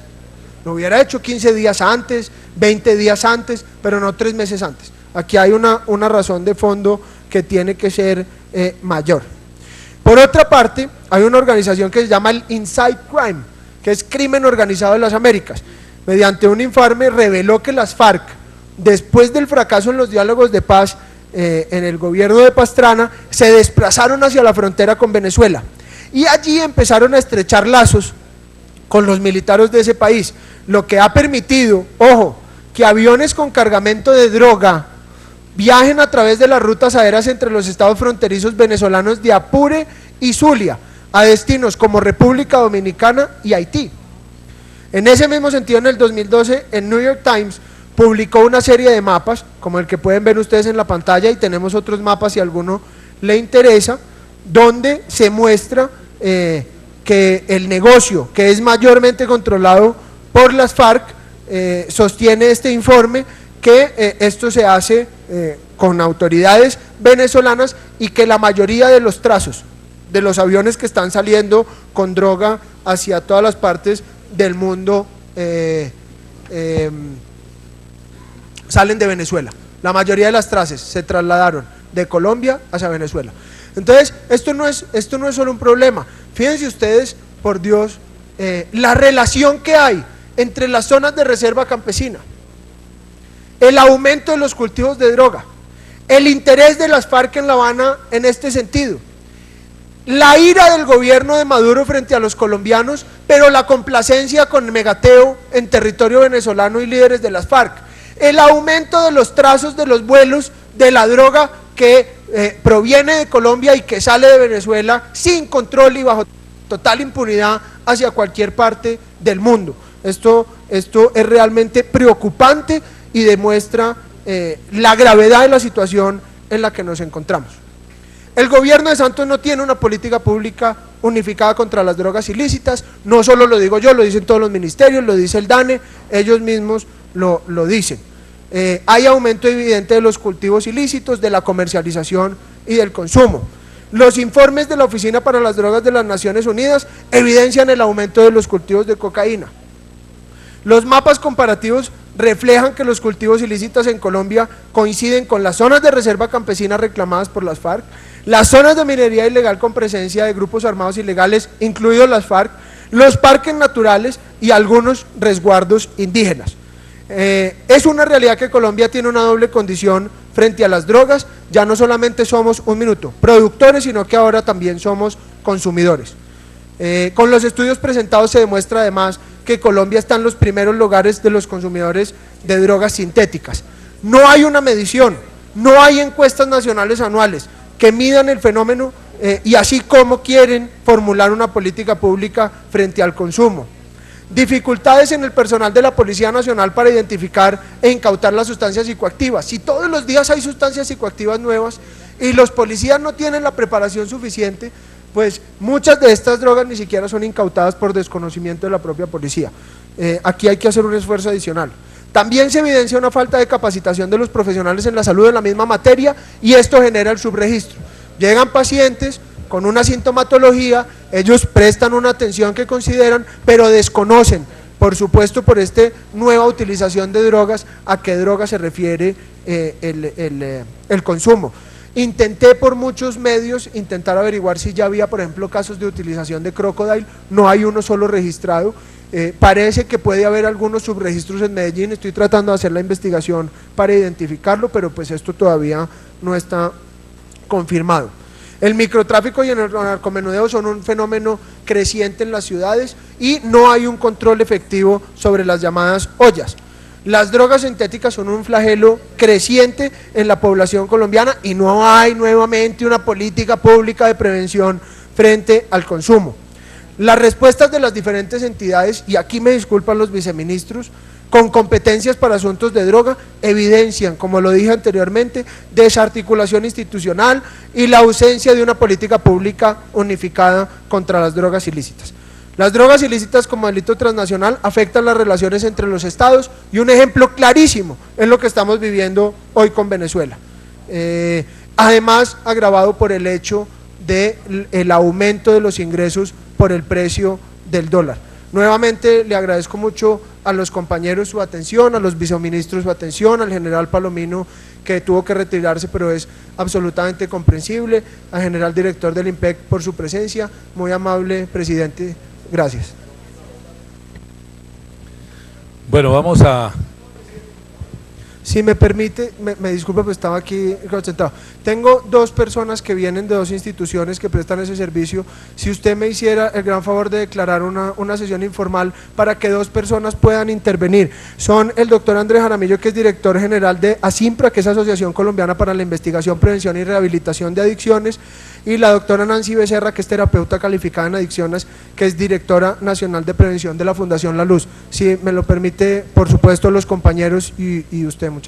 Lo hubiera hecho 15 días antes, 20 días antes, pero no 3 meses antes. Aquí hay una razón de fondo que tiene que ser mayor. Por otra parte, hay una organización que se llama el Inside Crime, que es Crimen Organizado de las Américas. Mediante un informe reveló que las FARC, después del fracaso en los diálogos de paz en el gobierno de Pastrana, se desplazaron hacia la frontera con Venezuela y allí empezaron a estrechar lazos con los militares de ese país, lo que ha permitido, ojo, que aviones con cargamento de droga viajen a través de las rutas aéreas entre los estados fronterizos venezolanos de Apure y Zulia, a destinos como República Dominicana y Haití. En ese mismo sentido, en el 2012, el New York Times publicó una serie de mapas, como el que pueden ver ustedes en la pantalla, y tenemos otros mapas si a alguno le interesa, donde se muestra que que el negocio, que es mayormente controlado por las FARC, sostiene este informe que esto se hace con autoridades venezolanas y que la mayoría de los trazos de los aviones que están saliendo con droga hacia todas las partes del mundo salen de Venezuela. La mayoría de las trazas se trasladaron de Colombia hacia Venezuela. Entonces, esto no es solo un problema. Fíjense ustedes, por Dios, la relación que hay entre las zonas de reserva campesina, el aumento de los cultivos de droga, el interés de las FARC en La Habana en este sentido, la ira del gobierno de Maduro frente a los colombianos, pero la complacencia con Megateo en territorio venezolano y líderes de las FARC, el aumento de los trazos de los vuelos de la droga que proviene de Colombia y que sale de Venezuela sin control y bajo total impunidad hacia cualquier parte del mundo. Esto es realmente preocupante y demuestra la gravedad de la situación en la que nos encontramos. El gobierno de Santos no tiene una política pública unificada contra las drogas ilícitas, no solo lo digo yo, lo dicen todos los ministerios, lo dice el DANE, ellos mismos lo dicen. Hay aumento evidente de los cultivos ilícitos, de la comercialización y del consumo. Los informes de la Oficina para las Drogas de las Naciones Unidas evidencian el aumento de los cultivos de cocaína. Los mapas comparativos reflejan que los cultivos ilícitos en Colombia coinciden con las zonas de reserva campesina reclamadas por las FARC, las zonas de minería ilegal con presencia de grupos armados ilegales, incluidos las FARC, los parques naturales y algunos resguardos indígenas. Es una realidad que Colombia tiene una doble condición frente a las drogas, ya no solamente somos, productores, sino que ahora también somos consumidores. Con los estudios presentados se demuestra además que Colombia está en los primeros lugares de los consumidores de drogas sintéticas. No hay una medición, no hay encuestas nacionales anuales que midan el fenómeno y así como quieren formular una política pública frente al consumo. Dificultades en el personal de la Policía Nacional para identificar e incautar las sustancias psicoactivas. Si todos los días hay sustancias psicoactivas nuevas y los policías no tienen la preparación suficiente, pues muchas de estas drogas ni siquiera son incautadas por desconocimiento de la propia policía. Aquí hay que hacer un esfuerzo adicional. También se evidencia una falta de capacitación de los profesionales en la salud en la misma materia y esto genera el subregistro. Llegan pacientes con una sintomatología, ellos prestan una atención que consideran, pero desconocen, por supuesto por esta nueva utilización de drogas, a qué droga se refiere el consumo. Intenté por muchos medios intentar averiguar si ya había, por ejemplo, casos de utilización de Crocodile, no hay uno solo registrado, parece que puede haber algunos subregistros en Medellín, estoy tratando de hacer la investigación para identificarlo, pero pues esto todavía no está confirmado. El microtráfico y el narcomenudeo son un fenómeno creciente en las ciudades y no hay un control efectivo sobre las llamadas ollas. Las drogas sintéticas son un flagelo creciente en la población colombiana y no hay nuevamente una política pública de prevención frente al consumo. Las respuestas de las diferentes entidades, y aquí me disculpan los viceministros, con competencias para asuntos de droga, evidencian, como lo dije anteriormente, desarticulación institucional y la ausencia de una política pública unificada contra las drogas ilícitas. Las drogas ilícitas como delito transnacional afectan las relaciones entre los estados y un ejemplo clarísimo es lo que estamos viviendo hoy con Venezuela. Además, agravado por el hecho del aumento de los ingresos por el precio del dólar. Nuevamente le agradezco mucho a los compañeros su atención, a los viceministros su atención, al general Palomino que tuvo que retirarse pero es absolutamente comprensible, al general director del IMPEC por su presencia, muy amable presidente, gracias. Bueno, vamos a... Si me permite, me disculpa, pues estaba aquí concentrado. Tengo dos personas que vienen de dos instituciones que prestan ese servicio. Si usted me hiciera el gran favor de declarar una sesión informal para que dos personas puedan intervenir. Son el doctor Andrés Jaramillo, que es director general de ASIMPRA, que es Asociación Colombiana para la Investigación, Prevención y Rehabilitación de Adicciones, y la doctora Nancy Becerra, que es terapeuta calificada en adicciones, que es directora nacional de prevención de la Fundación La Luz. Si me lo permite, por supuesto, los compañeros y usted, muchas gracias.